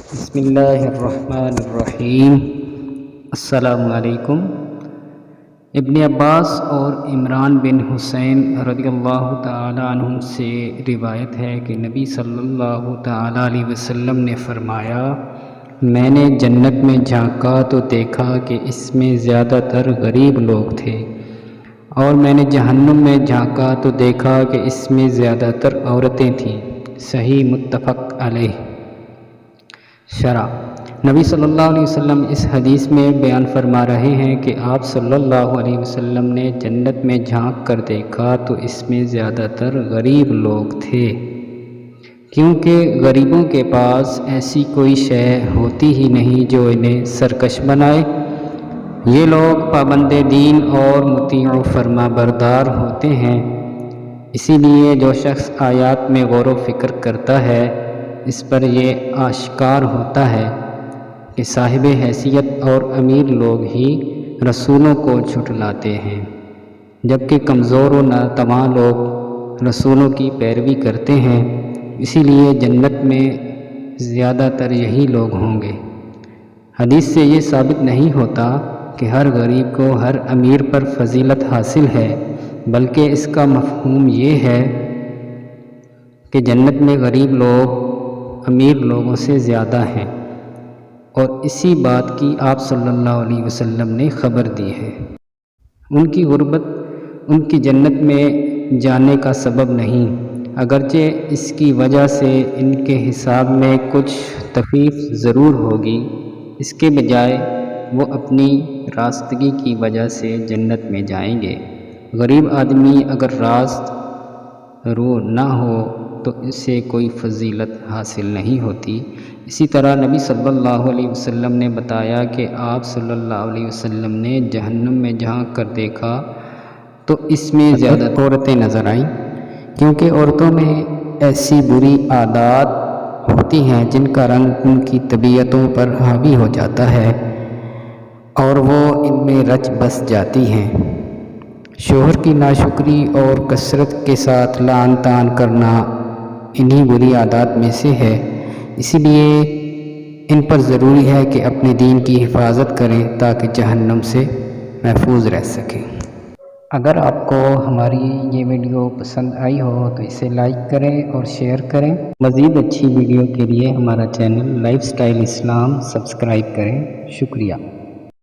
بسم اللہ الرحمن الرحیم۔ السلام علیکم۔ ابن عباس اور عمران بن حسین رضی اللہ تعالی عنہ سے روایت ہے کہ نبی صلی اللہ تعالی علیہ وسلم نے فرمایا، میں نے جنت میں جھانکا تو دیکھا کہ اس میں زیادہ تر غریب لوگ تھے، اور میں نے جہنم میں جھانکا تو دیکھا کہ اس میں زیادہ تر عورتیں تھیں۔ صحیح متفق علیہ۔ شرح: نبی صلی اللہ علیہ وسلم اس حدیث میں بیان فرما رہے ہیں کہ آپ صلی اللہ علیہ وسلم نے جنت میں جھانک کر دیکھا تو اس میں زیادہ تر غریب لوگ تھے، کیونکہ غریبوں کے پاس ایسی کوئی شے ہوتی ہی نہیں جو انہیں سرکش بنائے۔ یہ لوگ پابند دین اور مطیع و فرما بردار ہوتے ہیں، اسی لیے جو شخص آیات میں غور و فکر کرتا ہے اس پر یہ آشکار ہوتا ہے کہ صاحب حیثیت اور امیر لوگ ہی رسولوں کو جھٹلاتے ہیں، جبکہ کمزور و ناتواں لوگ رسولوں کی پیروی کرتے ہیں۔ اسی لیے جنت میں زیادہ تر یہی لوگ ہوں گے۔ حدیث سے یہ ثابت نہیں ہوتا کہ ہر غریب کو ہر امیر پر فضیلت حاصل ہے، بلکہ اس کا مفہوم یہ ہے کہ جنت میں غریب لوگ امیر لوگوں سے زیادہ ہیں، اور اسی بات کی آپ صلی اللہ علیہ وسلم نے خبر دی ہے۔ ان کی غربت ان کی جنت میں جانے کا سبب نہیں، اگرچہ اس کی وجہ سے ان کے حساب میں کچھ تخفیف ضرور ہوگی، اس کے بجائے وہ اپنی راستگی کی وجہ سے جنت میں جائیں گے۔ غریب آدمی اگر راست رو نہ ہو تو اسے کوئی فضیلت حاصل نہیں ہوتی۔ اسی طرح نبی صلی اللہ علیہ وسلم نے بتایا کہ آپ صلی اللہ علیہ وسلم نے جہنم میں جھانک کر دیکھا تو اس میں زیادہ عورتیں نظر آئیں، کیونکہ عورتوں میں ایسی بری عادات ہوتی ہیں جن کا رنگ ان کی طبیعتوں پر حاوی ہو جاتا ہے اور وہ ان میں رچ بس جاتی ہیں۔ شوہر کی ناشکری اور کثرت کے ساتھ لعن طعن کرنا انہی بری عادات میں سے ہے، اسی لیے ان پر ضروری ہے کہ اپنے دین کی حفاظت کریں تاکہ جہنم سے محفوظ رہ سکیں۔ اگر آپ کو ہماری یہ ویڈیو پسند آئی ہو تو اسے لائک کریں اور شیئر کریں۔ مزید اچھی ویڈیو کے لیے ہمارا چینل لائف سٹائل اسلام سبسکرائب کریں۔ شکریہ۔